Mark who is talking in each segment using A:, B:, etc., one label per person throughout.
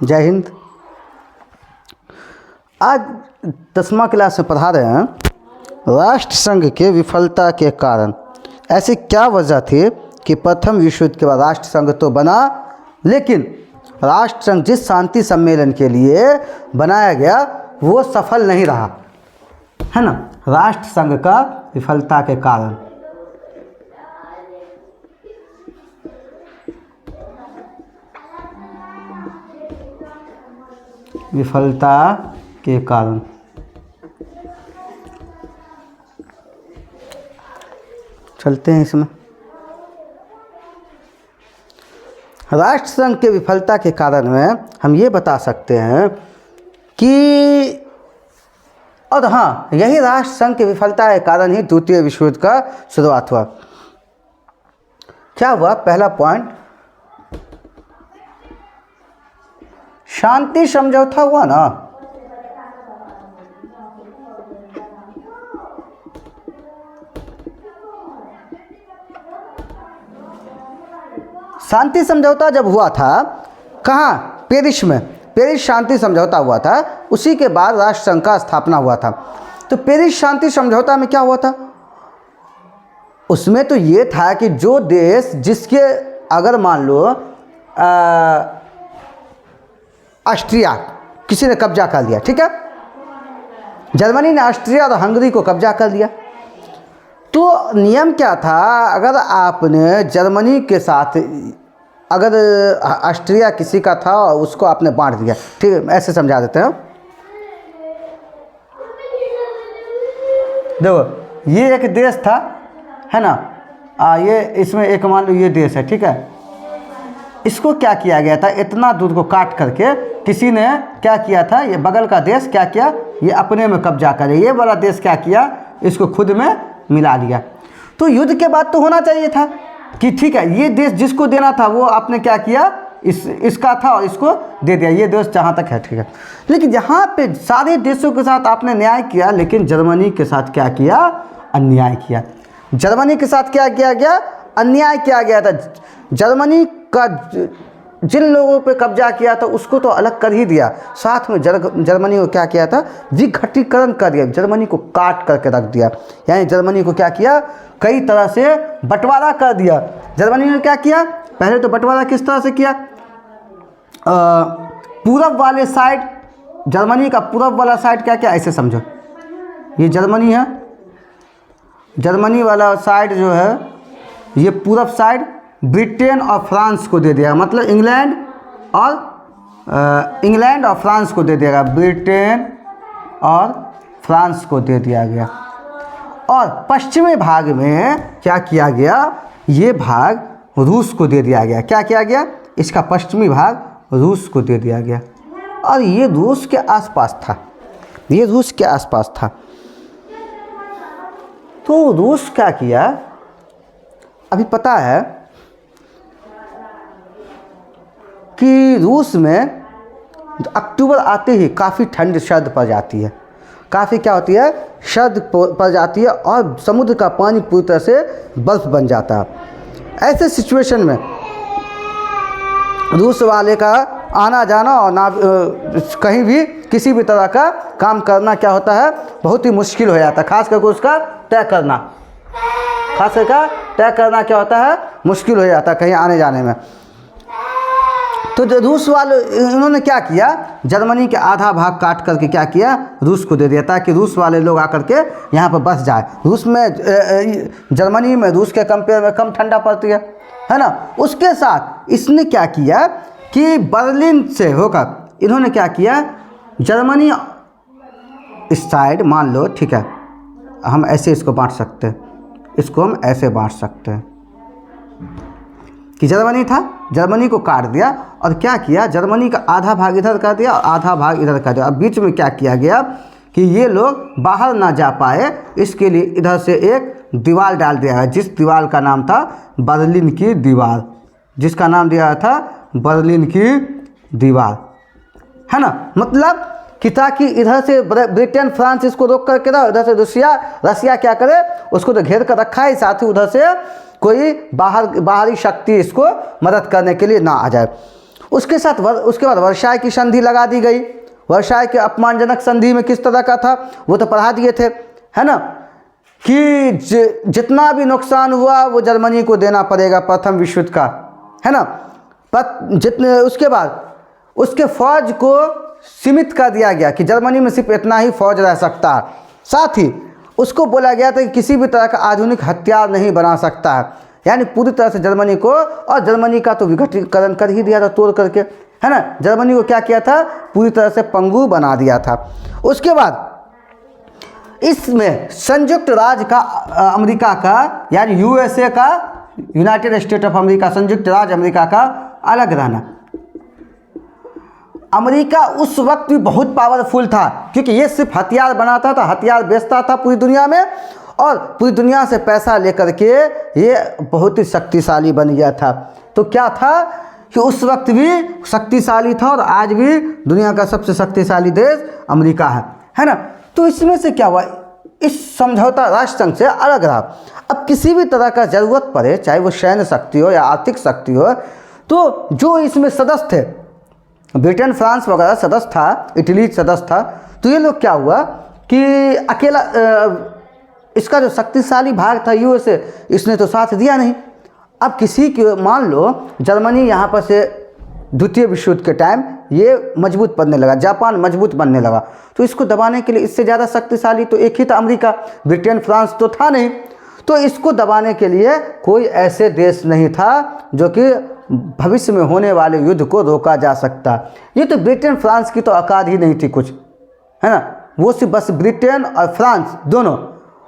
A: जय हिंद। आज 10वीं क्लास में पढ़ा रहे हैं राष्ट्रसंघ के विफलता के कारण। ऐसी क्या वजह थी कि प्रथम विश्व युद्ध के बाद राष्ट्रसंघ तो बना, लेकिन राष्ट्रसंघ जिस शांति सम्मेलन के लिए बनाया गया वो सफल नहीं रहा, है ना। राष्ट्रसंघ का विफलता के कारण। विफलता के कारण। चलते हैं इसमें। राष्ट्रसंघ के विफलता के कारण में हम ये बता सकते हैं कि, और हाँ, यही राष्ट्रसंघ की विफलता के कारण ही द्वितीय विश्व युद्ध का शुरुआत हुआ। क्या हुआ? पहला पॉइंट, शांति समझौता हुआ ना। शांति समझौता जब हुआ था, कहाँ? पेरिस में। पेरिस शांति समझौता हुआ था, उसी के बाद राष्ट्रसंघ का स्थापना हुआ था। तो पेरिस शांति समझौता में क्या हुआ था? उसमें तो ये था कि जो देश जिसके, अगर मान लो ऑस्ट्रिया किसी ने कब्जा कर लिया, ठीक है, जर्मनी ने ऑस्ट्रिया और हंगरी को कब्जा कर लिया, तो नियम क्या था? अगर आपने जर्मनी के साथ, अगर ऑस्ट्रिया किसी का था और उसको आपने बांट दिया, ठीक है, ऐसे समझा देते हैं। देखो, ये एक देश था, है ना, ये इसमें एक मान लो ये देश है, ठीक है। इसको क्या किया गया था? इतना दूर को काट करके किसी ने क्या किया था? ये बगल का देश क्या किया? ये अपने में कब्जा करे। ये वाला देश क्या किया? इसको खुद में मिला लिया। तो युद्ध के बाद तो होना चाहिए था कि ठीक है, ये देश जिसको देना था वो आपने क्या किया? इसका था और इसको दे दिया। ये देश जहाँ तक है, ठीक है। लेकिन यहाँ पे सारे देशों के साथ आपने न्याय किया, लेकिन जर्मनी के साथ क्या किया? अन्याय किया। जर्मनी के साथ क्या किया गया? अन्याय किया गया था। जर्मनी का जिन लोगों पे कब्जा किया था उसको तो अलग कर ही दिया, साथ में जर्मनी को क्या किया था? विघटीकरण कर दिया। जर्मनी को काट करके रख दिया, यानी जर्मनी को क्या किया? कई तरह से बंटवारा कर दिया। जर्मनी ने क्या किया? पहले तो बंटवारा किस तरह से किया? पूरब वाले साइड, जर्मनी का पूरब वाला साइड क्या क्या, ऐसे समझो, ये जर्मनी है, जर्मनी वाला साइड जो है, ये पूरब साइड ब्रिटेन और फ्रांस को दे दिया, मतलब इंग्लैंड और फ्रांस को दे दिया। ब्रिटेन और फ्रांस को दे दिया गया। और पश्चिमी भाग में क्या किया गया? ये भाग रूस को दे दिया गया। क्या किया गया? इसका पश्चिमी भाग रूस को दे दिया गया। और ये रूस के आसपास था, ये रूस के आसपास था। तो रूस क्या किया? अभी पता है कि रूस में अक्टूबर आते ही काफ़ी ठंड सर्द पड़ जाती है, काफ़ी क्या होती है? सर्द पड़ जाती है, और समुद्र का पानी पूरी तरह से बर्फ़ बन जाता है। ऐसे सिचुएशन में रूस वाले का आना जाना और ना कहीं भी किसी भी तरह का काम करना क्या होता है? बहुत ही मुश्किल हो जाता है। खास करके उसका तय करना, खास करके तय करना क्या होता है? मुश्किल हो जाता है कहीं आने जाने में। तो जो रूस वाले, इन्होंने क्या किया? जर्मनी के आधा भाग काट करके क्या किया? रूस को दे दिया, ताकि रूस वाले लोग आकर के यहाँ पर बस जाए। रूस में, जर्मनी में रूस के कंपेयर में कम ठंडा पड़ती है ना। उसके साथ इसने क्या किया कि बर्लिन से होकर इन्होंने क्या किया? जर्मनी इस साइड मान लो, ठीक है, हम ऐसे इसको बांट सकते हैं, इसको हम ऐसे बांट सकते हैं कि जर्मनी था, जर्मनी को काट दिया और क्या किया? जर्मनी का आधा भाग इधर कर दिया और आधा भाग इधर कर दिया। अब बीच में क्या किया गया कि ये लोग बाहर ना जा पाए, इसके लिए इधर से एक दीवार डाल दिया है, जिस दीवार का नाम था बर्लिन की दीवार, जिसका नाम दिया था बर्लिन की दीवार, है ना। मतलब कि ताकि इधर से ब्रिटेन फ्रांस इसको रोक करके रहा, इधर से रसिया क्या करे? उसको तो घेर कर रखा है, साथ ही उधर से कोई बाहरी शक्ति इसको मदद करने के लिए ना आ जाए। उसके साथ उसके बाद वर्साय की संधि लगा दी गई। वर्साय के अपमानजनक संधि में किस तरह का था वो तो पढ़ा दिए थे, है ना, कि जितना भी नुकसान हुआ वो जर्मनी को देना पड़ेगा प्रथम विश्व युद्ध का, है ना। जितने उसके बाद उसके फौज को सीमित कर दिया गया कि जर्मनी में सिर्फ इतना ही फौज रह सकता है। साथ ही उसको बोला गया था कि किसी भी तरह का आधुनिक हथियार नहीं बना सकता है, यानी पूरी तरह से जर्मनी को, और जर्मनी का तो विघटीकरण कर ही दिया था तोड़ करके, है ना। जर्मनी को क्या किया था, पूरी तरह से पंगु बना दिया था। उसके बाद इसमें संयुक्त राज्य का अमेरिका का, यानी यूएसए का, यूनाइटेड स्टेट ऑफ अमेरिका, संयुक्त राज्य अमेरिका का अलग रहना। अमेरिका उस वक्त भी बहुत पावरफुल था क्योंकि ये सिर्फ हथियार बनाता था, हथियार बेचता था पूरी दुनिया में, और पूरी दुनिया से पैसा लेकर के ये बहुत ही शक्तिशाली बन गया था। तो क्या था कि उस वक्त भी शक्तिशाली था और आज भी दुनिया का सबसे शक्तिशाली देश अमेरिका है ना। तो इसमें से क्या हुआ, इस समझौता राष्ट्र संघ से अलग रहा। अब किसी भी तरह का ज़रूरत पड़े, चाहे वो सैन्य शक्ति हो या आर्थिक शक्ति हो, तो जो इसमें सदस्य थे, ब्रिटेन फ्रांस वगैरह सदस्य था, इटली सदस्य था, तो ये लोग क्या हुआ कि अकेला इसका जो शक्तिशाली भाग था यूएसए, इसने तो साथ दिया नहीं। अब किसी के, मान लो जर्मनी यहाँ पर से द्वितीय विश्व युद्ध के टाइम ये मजबूत बनने लगा, जापान मजबूत बनने लगा, तो इसको दबाने के लिए इससे ज़्यादा शक्तिशाली तो एक ही था, अमेरिका। ब्रिटेन फ्रांस तो था नहीं, तो इसको दबाने के लिए कोई ऐसे देश नहीं था जो कि भविष्य में होने वाले युद्ध को रोका जा सकता। ये तो ब्रिटेन फ्रांस की तो औकात ही नहीं थी कुछ, है ना। वो सिर्फ बस ब्रिटेन और फ्रांस दोनों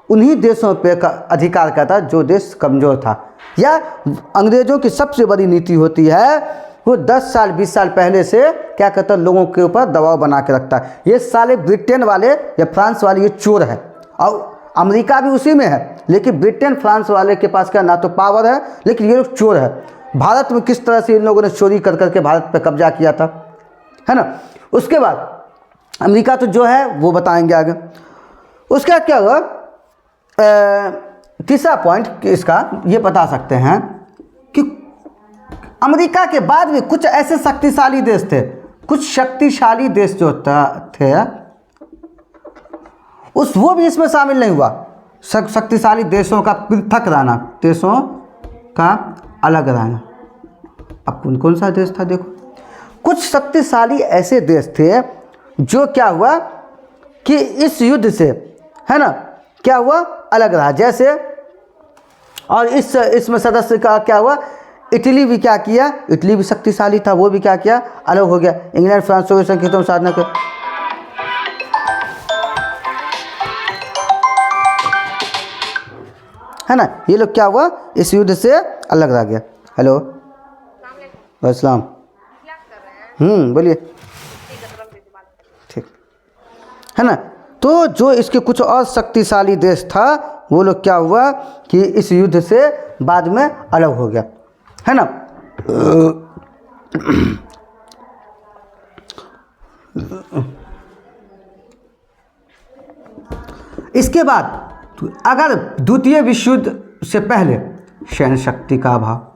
A: उन्हीं देशों पे का अधिकार करता जो देश कमज़ोर था। या अंग्रेज़ों की सबसे बड़ी नीति होती है, वो 10 साल 20 साल पहले से क्या कहता है, लोगों के ऊपर दबाव बना के रखता है। ये साले ब्रिटेन वाले या फ्रांस वाले ये चोर है, और अमेरिका भी उसी में है, लेकिन ब्रिटेन फ्रांस वाले के पास क्या ना तो पावर है, लेकिन ये लोग चोर है। भारत में किस तरह से इन लोगों ने चोरी कर करके भारत पे कब्जा किया था, है ना। उसके बाद अमेरिका तो जो है वो बताएंगे आगे। उसका क्या हुआ, तीसरा पॉइंट इसका ये बता सकते हैं कि अमेरिका के बाद भी कुछ ऐसे शक्तिशाली देश थे, कुछ शक्तिशाली देश जो थे वो भी इसमें शामिल नहीं हुआ। शक्तिशाली देशों का पृथक रहना, देशों का अलग रहना। अब कौन कौन सा देश था देखो, कुछ शक्तिशाली ऐसे देश थे जो क्या हुआ कि इस युद्ध से, है ना, क्या हुआ, अलग रहा। जैसे, और इसमें सदस्य का क्या हुआ, इटली भी क्या किया, इटली भी शक्तिशाली था, वो भी क्या किया, अलग हो गया। इंग्लैंड फ्रांस सोवियत संघ हितों में साधना कर, है ना, ये लोग क्या हुआ, इस युद्ध से अलग रह गया। हेलो, अस्सलाम, बोलिए, ठीक है ना। तो जो इसके कुछ और शक्तिशाली देश था, वो लोग क्या हुआ कि इस युद्ध से बाद में अलग हो गया, है ना। इसके बाद अगर द्वितीय विश्व युद्ध से पहले सैन्य शक्ति का अभाव,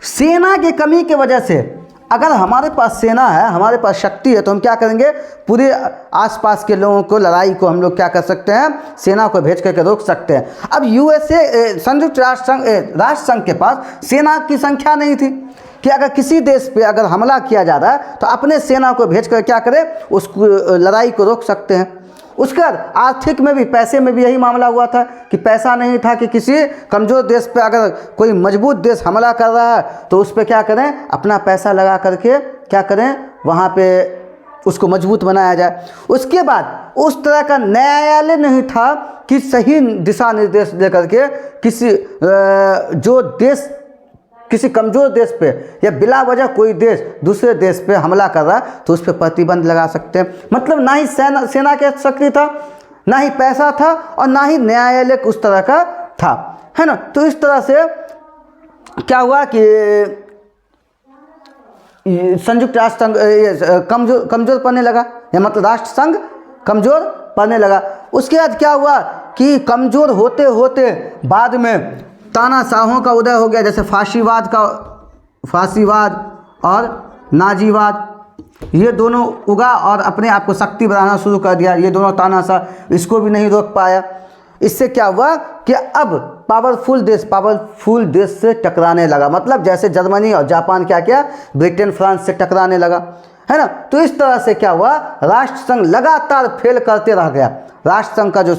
A: सेना की कमी की वजह से, अगर हमारे पास सेना है, हमारे पास शक्ति है, तो हम क्या करेंगे, पूरे आसपास के लोगों को, लड़ाई को हम लोग क्या कर सकते हैं, सेना को भेज करके रोक सकते हैं। अब यूएसए, संयुक्त राष्ट्र संघ के पास सेना की संख्या नहीं थी कि अगर किसी देश पे अगर हमला किया जा रहा है तो अपने सेना को भेज कर क्या करें, उस लड़ाई को रोक सकते हैं। उसके बाद आर्थिक में भी, पैसे में भी यही मामला हुआ था कि पैसा नहीं था कि किसी कमज़ोर देश पे अगर कोई मजबूत देश हमला कर रहा है तो उस पर क्या करें, अपना पैसा लगा करके क्या करें, वहाँ पे उसको मजबूत बनाया जाए। उसके बाद उस तरह का न्यायालय नहीं था कि सही दिशा निर्देश दे करके किसी जो देश किसी कमज़ोर देश पे या बिला वजह कोई देश दूसरे देश पे हमला कर रहा है तो उस पर प्रतिबंध लगा सकते हैं। मतलब ना ही सेना के शक्ति था, ना ही पैसा था, और ना ही न्यायालय उस तरह का था, है ना। तो इस तरह से क्या हुआ कि संयुक्त राष्ट्र संघ कमज़ोर पड़ने लगा, या मतलब राष्ट्र संघ कमज़ोर पड़ने लगा। उसके बाद क्या हुआ कि कमज़ोर होते होते बाद में तानाशाहों का उदय हो गया, जैसे फासीवाद और नाजीवाद, ये दोनों उगा और अपने आप को शक्ति बढ़ाना शुरू कर दिया। ये दोनों तानाशाह, इसको भी नहीं रोक पाया। इससे क्या हुआ कि अब पावरफुल देश से टकराने लगा। मतलब जैसे जर्मनी और जापान क्या किया, ब्रिटेन फ्रांस से टकराने लगा, है ना। तो इस तरह से क्या हुआ, राष्ट्र संघ लगातार फेल करते रह गया। राष्ट्र संघ का जो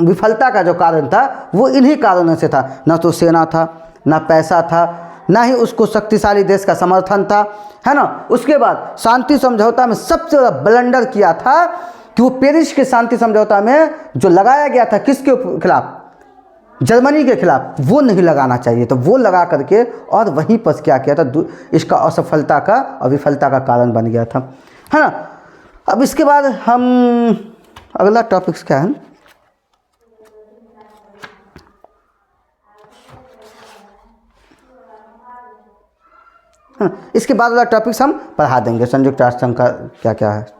A: विफलता का जो कारण था वो इन्हीं कारणों से था। न तो सेना था, न पैसा था, ना ही उसको शक्तिशाली देश का समर्थन था, है ना। उसके बाद शांति समझौता में सबसे बड़ा ब्लंडर किया था कि वो पेरिस के शांति समझौता में जो लगाया गया था किसके खिलाफ, जर्मनी के खिलाफ, वो नहीं लगाना चाहिए। तो वो लगा करके और वहीं पर क्या किया था, इसका असफलता का और विफलता का कारण बन गया था, है ना। अब इसके बाद हम अगला टॉपिक्स क्या है, इसके बाद वाला टॉपिक्स हम पढ़ा देंगे, संयुक्त राष्ट्र संघ का क्या क्या है।